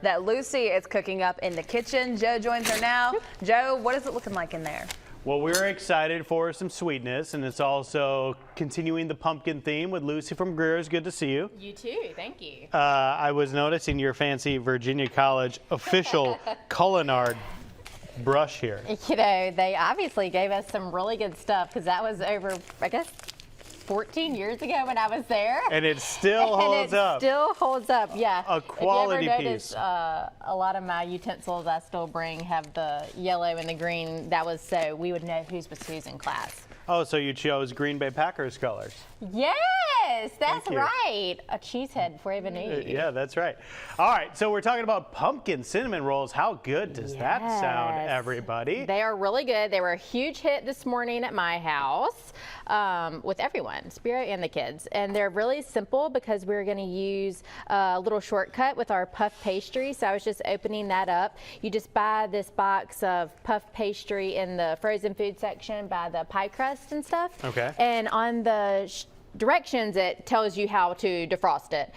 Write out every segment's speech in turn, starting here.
that Lucy is cooking up in the kitchen. Joe joins her now. Joe, what is it looking like in there? Well, we're excited for some sweetness, and it's also continuing the pumpkin theme with Lucy from Greer. It's good to see you. You too, thank you. I was noticing your fancy Virginia College official culinary brush here. You know, they obviously gave us some really good stuff because that was over, I guess, 14 years ago when I was there. And it still holds up. Still holds up, yeah. A quality if you ever piece. Notice, a lot of my utensils I still bring have the yellow and the green. That was so we would know who's was who's in class. Oh, so you chose Green Bay Packers colors. Yes, that's right. A cheesehead before I even knew you. Yeah, that's right. All right, so we're talking about pumpkin cinnamon rolls. How good does that sound, everybody? They are really good. They were a huge hit this morning at my house with everyone, Spiro and the kids. And they're really simple because we're going to use a little shortcut with our puff pastry. So I was just opening that up. You just buy this box of puff pastry in the frozen food section by the pie crust and stuff. Okay. And on the directions, it tells you how to defrost it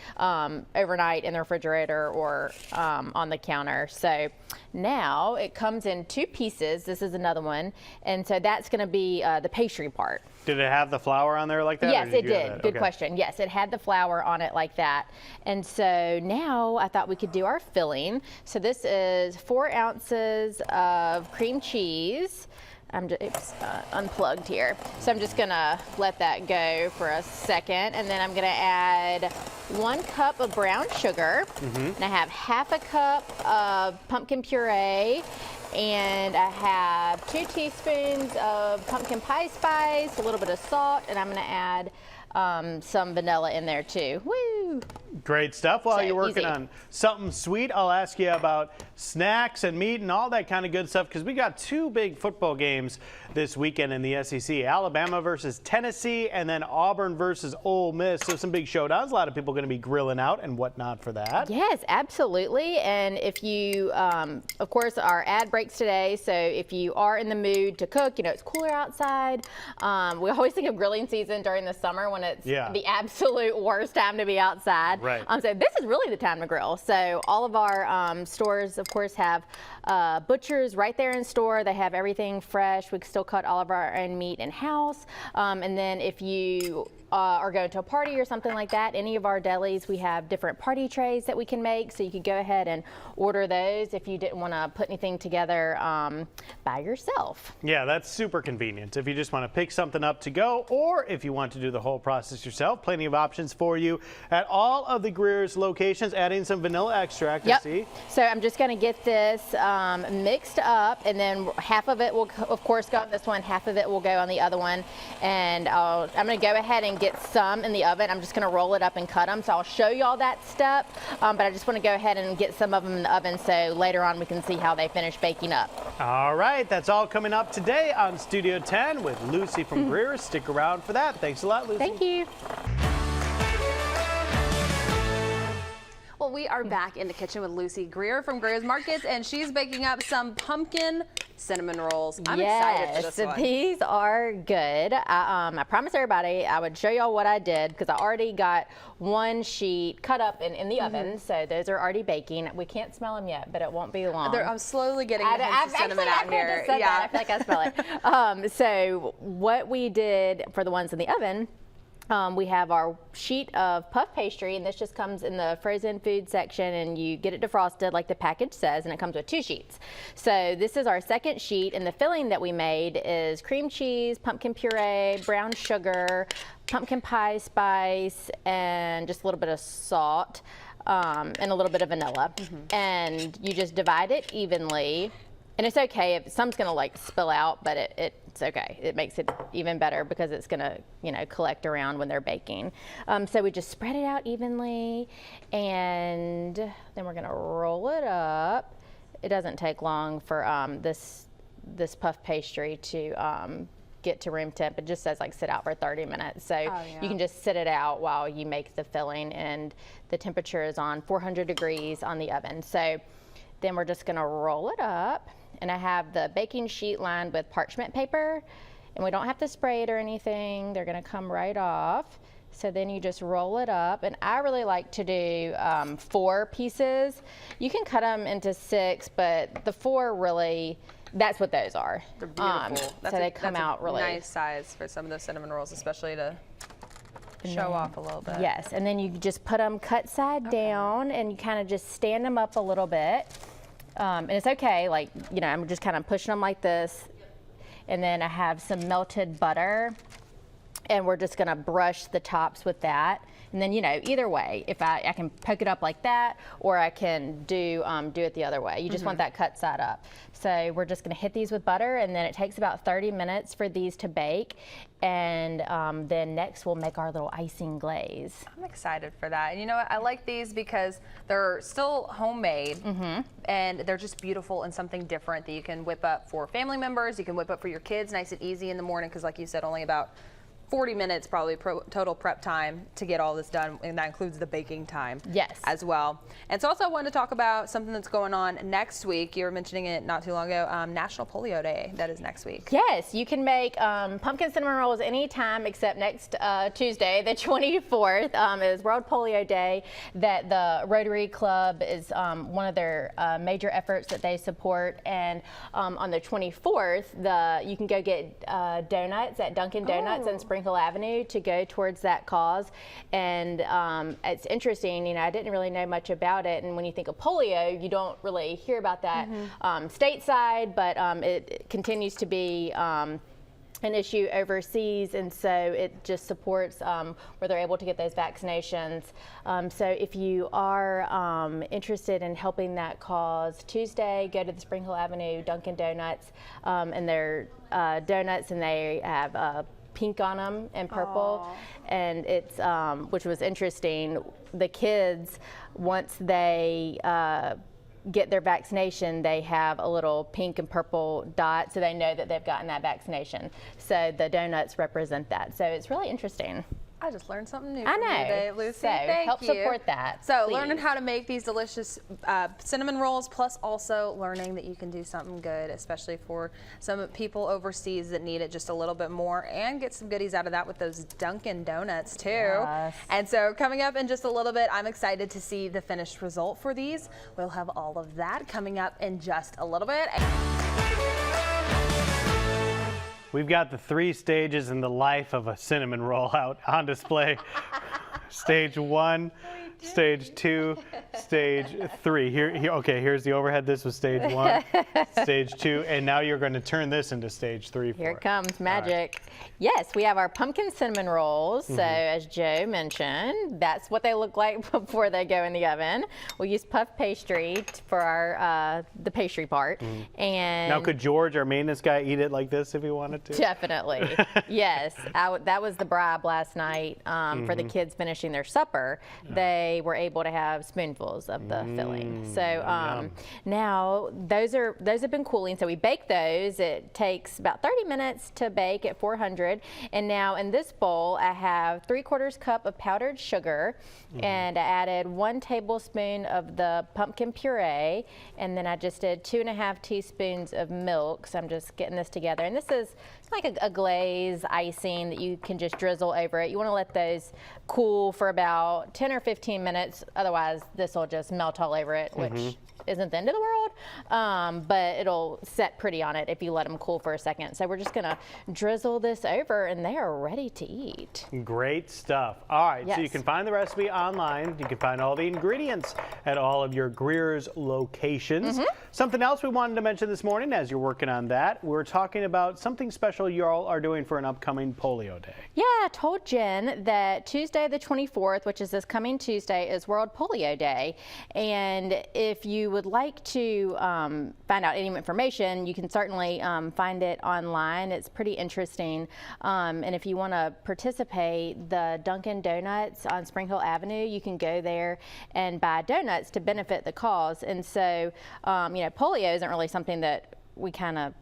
overnight in the refrigerator or on the counter. So now it comes in 2 pieces. This is another one. And so that's going to be the pastry part. Did it have the flour on there like that? Yes, it did. Good Okay. question. Yes, it had the flour on it like that. And so now I thought we could do our filling. So this is 4 ounces of cream cheese. I'm just unplugged here. So I'm just gonna let that go for a second. And then I'm gonna add 1 cup of brown sugar. And I have ½ a cup of pumpkin puree. And I have 2 teaspoons of pumpkin pie spice, a little bit of salt, and I'm gonna add some vanilla in there too. Woo! Great stuff. While So you're working easy. on something sweet, I'll ask you about snacks and meat and all that kind of good stuff because we got 2 big football games this weekend in the SEC. Alabama versus Tennessee and then Auburn versus Ole Miss. So some big showdowns. A lot of people going to be grilling out and whatnot for that. Yes, absolutely. And if you, of course, our ad breaks today. So if you are in the mood to cook, you know, it's cooler outside. We always think of grilling season during the summer when it's the absolute worst time to be outside. Right. So this is really the time to grill. So all of our stores, of course, have butchers right there in store. They have everything fresh. We can still cut all of our own meat in-house. And then if you are going to a party or something like that, any of our delis, we have different party trays that we can make. So you could go ahead and order those if you didn't want to put anything together by yourself. Yeah, that's super convenient. If you just want to pick something up to go, or if you want to do the whole process yourself, plenty of options for you at all of the Greer's locations, adding some vanilla extract, I see. So I'm just going to get this mixed up, and then half of it will, of course, go on this one, half of it will go on the other one. And I'm going to go ahead and get some in the oven. I'm just going to roll it up and cut them. So I'll show you all that step, but I just want to go ahead and get some of them in the oven so later on we can see how they finish baking up. All right, that's all coming up today on Studio 10 with Lucy from Greer. Stick around for that. Thanks a lot, Lucy. Thank you. Well, we are back in the kitchen with Lucy Greer from Greer's Markets, and she's baking up some pumpkin cinnamon rolls. I'm excited for this one. These are good. I promised everybody I would show y'all what I did because I already got 1 sheet cut up in the oven, so those are already baking. We can't smell them yet, but it won't be long. I'm slowly getting the hints of cinnamon out here. Yeah, I feel like I smell it. So what we did for the ones in the oven, we have our sheet of puff pastry, and this just comes in the frozen food section, and you get it defrosted like the package says, and it comes with 2 sheets. So this is our second sheet, and the filling that we made is cream cheese, pumpkin puree, brown sugar, pumpkin pie spice, and just a little bit of salt, and a little bit of vanilla. And you just divide it evenly. And it's okay if some's gonna like spill out, but it's okay. It makes it even better because it's gonna, you know, collect around when they're baking. So we just spread it out evenly, and then we're gonna roll it up. It doesn't take long for this puff pastry to get to room temp. It just says like sit out for 30 minutes. So you can just sit it out while you make the filling, and the temperature is on 400 degrees on the oven. So then we're just gonna roll it up, and I have the baking sheet lined with parchment paper, and we don't have to spray it or anything. They're gonna come right off. So then you just roll it up, and I really like to do 4 pieces. You can cut them into 6, but the 4 really, that's what those are. They're beautiful. So they come out really nice size for some of those cinnamon rolls, especially to show off a little bit. Yes, and then you just put them cut side down, and you kind of just stand them up a little bit. And it's okay, like, you know, I'm just kind of pushing them like this. And then I have some melted butter, and we're just gonna brush the tops with that. And then, you know, either way, if I can poke it up like that, or I can do it the other way. You just want that cut side up. So we're just gonna hit these with butter, and then it takes about 30 minutes for these to bake. And then next we'll make our little icing glaze. I'm excited for that. And you know what? I like these because they're still homemade, and they're just beautiful and something different that you can whip up for family members. You can whip up for your kids, nice and easy in the morning, because like you said, only about 40 minutes probably total prep time to get all this done, and that includes the baking time as well. And so also I wanted to talk about something that's going on next week. You were mentioning it not too long ago, National Polio Day. That is next week. Yes, you can make pumpkin cinnamon rolls anytime except next Tuesday, the 24th, is World Polio Day. That the Rotary Club is one of their major efforts that they support. And on the 24th, you can go get donuts at Dunkin' Donuts in Spring Hill Avenue to go towards that cause. And it's interesting, you know, I didn't really know much about it, and when you think of polio, you don't really hear about that stateside, but it continues to be an issue overseas, and so it just supports where they're able to get those vaccinations. So if you are interested in helping that cause, Tuesday, go to the Spring Hill Avenue Dunkin' Donuts, and they're donuts, and they have pink on them and purple. And it's which was interesting. The kids, once they get their vaccination, they have a little pink and purple dot, so they know that they've gotten that vaccination. So the donuts represent that. So it's really interesting. I just learned something new I from you know. today, Lucy. So Thank help you. support that. So please. Learning how to make these delicious cinnamon rolls, plus also learning that you can do something good, especially for some people overseas that need it just a little bit more, and get some goodies out of that with those Dunkin' Donuts too. Yes. And so coming up in just a little bit, I'm excited to see the finished result for these. We'll have all of that coming up in just a little bit. We've got the 3 stages in the life of a cinnamon roll out on display. Stage 1, stage 2, stage 3. Okay, here's the overhead. This was stage 1, stage 2, and now you're going to turn this into stage 3. Here it comes, magic. Yes, we have our pumpkin cinnamon rolls. So as Joe mentioned, that's what they look like before they go in the oven. We'll use puff pastry for our the pastry part. And now, could George, our maintenance guy, eat it like this if he wanted to? Definitely. Yes, that was the bribe last night for the kids finishing their supper. They were able to have spoonfuls of the filling. So now those have been cooling. So we bake those. It takes about 30 minutes to bake at 400. And now in this bowl, I have 3/4 cup of powdered sugar, and I added 1 tablespoon of the pumpkin puree, and then I just did 2½ teaspoons of milk. So I'm just getting this together. And this is like a glaze icing that you can just drizzle over it. You want to let those cool for about 10 or 15 minutes. Otherwise, this will just melt all over it, which isn't the end of the world, but it'll set pretty on it if you let them cool for a second. So we're just gonna drizzle this over, and they are ready to eat. Great stuff. All right, Yes. so you can find the recipe online. You can find all the ingredients at all of your Greer's locations. Something else we wanted to mention this morning as you're working on that, we're talking about something special you all are doing for an upcoming Polio Day. Yeah, I told Jen that Tuesday the 24th, which is this coming Tuesday, is World Polio Day. And if you would like to find out any information, you can certainly find it online. It's pretty interesting. And if you want to participate, the Dunkin' Donuts on Spring Hill Avenue, you can go there and buy donuts to benefit the cause. And so, you know, polio isn't really something that we kind of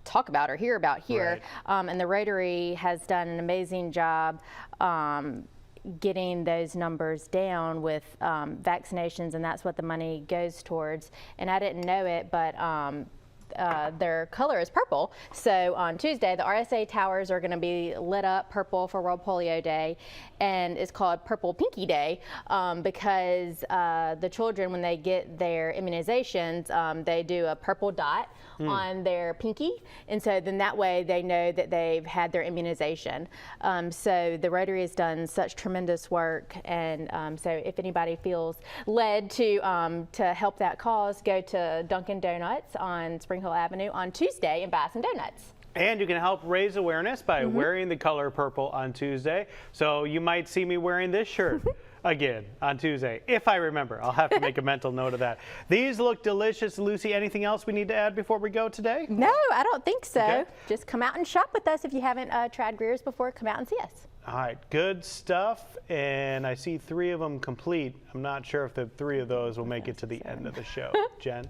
talk about or hear about here. Right. And the Rotary has done an amazing job getting those numbers down with vaccinations, and that's what the money goes towards. And I didn't know it, but their color is purple. So on Tuesday, the RSA towers are going to be lit up purple for World Polio Day, and it's called Purple Pinky Day because the children, when they get their immunizations, they do a purple dot on their pinky, and so then that way they know that they've had their immunization. So the Rotary has done such tremendous work, and so if anybody feels led to help that cause, go to Dunkin' Donuts on Spring Hill Avenue on Tuesday and buy some donuts. And you can help raise awareness by wearing the color purple on Tuesday. So you might see me wearing this shirt again on Tuesday, if I remember. I'll have to make a mental note of that. These look delicious. Lucy, anything else we need to add before we go today? No, I don't think so. Okay. Just come out and shop with us if you haven't tried Greer's before. Come out and see us. All right, good stuff. And I see 3 of them complete. I'm not sure if the 3 of those will make it to the end of the show. Jen?